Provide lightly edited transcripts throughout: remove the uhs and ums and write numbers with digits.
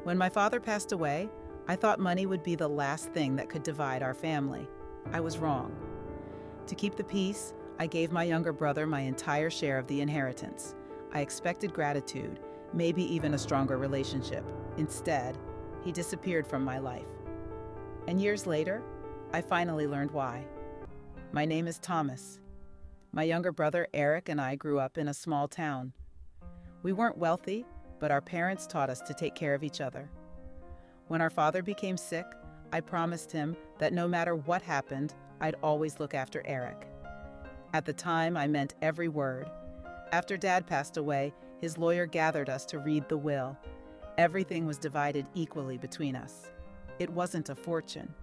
When my father passed away, I thought money would be the last thing that could divide our family. I was wrong. To keep the peace, I gave my younger brother my entire share of the inheritance. I expected gratitude, maybe even a stronger relationship. Instead, he disappeared from my life. And years later, I finally learned why. My name is Thomas. My younger brother Eric and I grew up in a small town. We weren't wealthy, but our parents taught us to take care of each other. When our father became sick, I promised him that no matter what happened, I'd always look after Eric. At the time, I meant every word. After Dad passed away, his lawyer gathered us to read the will. Everything was divided equally between us. It wasn't a fortune,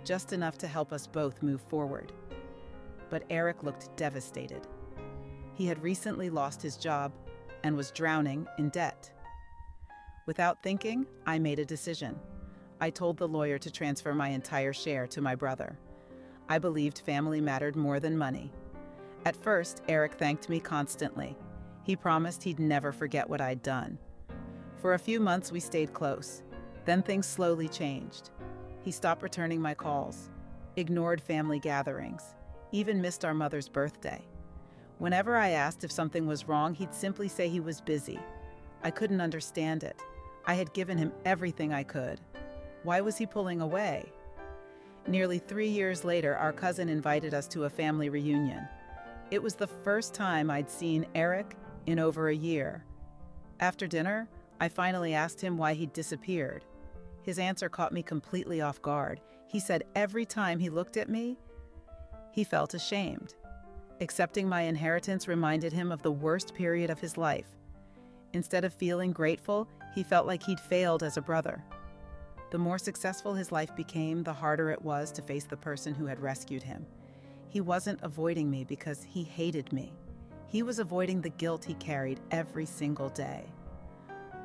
just enough to help us both move forward. But Eric looked devastated. He had recently lost his job and was drowning in debt. Without thinking, I made a decision. I told the lawyer to transfer my entire share to my brother. I believed family mattered more than money. At first, Eric thanked me constantly. He promised he'd never forget what I'd done. For a few months, we stayed close. Then things slowly changed. He stopped returning my calls, ignored family gatherings, even missed our mother's birthday. Whenever I asked if something was wrong, he'd simply say he was busy. I couldn't understand it. I had given him everything I could. Why was he pulling away? Nearly 3 years later, our cousin invited us to a family reunion. It was the first time I'd seen Eric in over a year. After dinner, I finally asked him why he'd disappeared. His answer caught me completely off guard. He said every time he looked at me, he felt ashamed. Accepting my inheritance reminded him of the worst period of his life. Instead of feeling grateful, he felt like he'd failed as a brother. The more successful his life became, the harder it was to face the person who had rescued him. He wasn't avoiding me because he hated me. He was avoiding the guilt he carried every single day.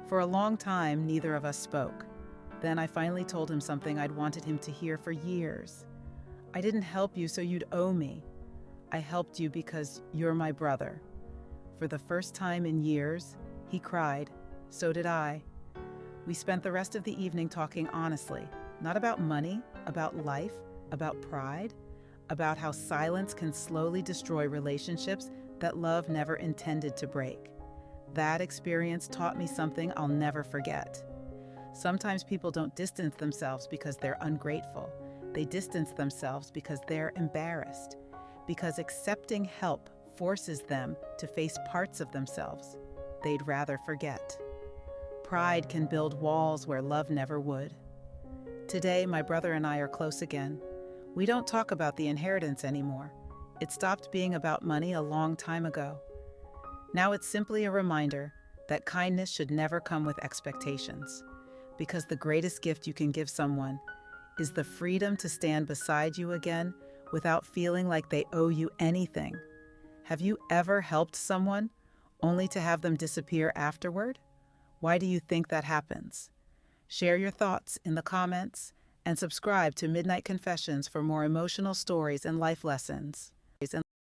For a long time, neither of us spoke. Then I finally told him something I'd wanted him to hear for years. I didn't help you so you'd owe me. I helped you because you're my brother. For the first time in years, he cried. So did I. We spent the rest of the evening talking honestly, not about money, about life, about pride, about how silence can slowly destroy relationships that love never intended to break. That experience taught me something I'll never forget. Sometimes people don't distance themselves because they're ungrateful. They distance themselves because they're embarrassed, because accepting help forces them to face parts of themselves they'd rather forget. Pride can build walls where love never would. Today, my brother and I are close again. We don't talk about the inheritance anymore. It stopped being about money a long time ago. Now it's simply a reminder that kindness should never come with expectations, because the greatest gift you can give someone is the freedom to stand beside you again without feeling like they owe you anything. Have you ever helped someone only to have them disappear afterward? Why do you think that happens? Share your thoughts in the comments and subscribe to Midnight Confessions for more emotional stories and life lessons.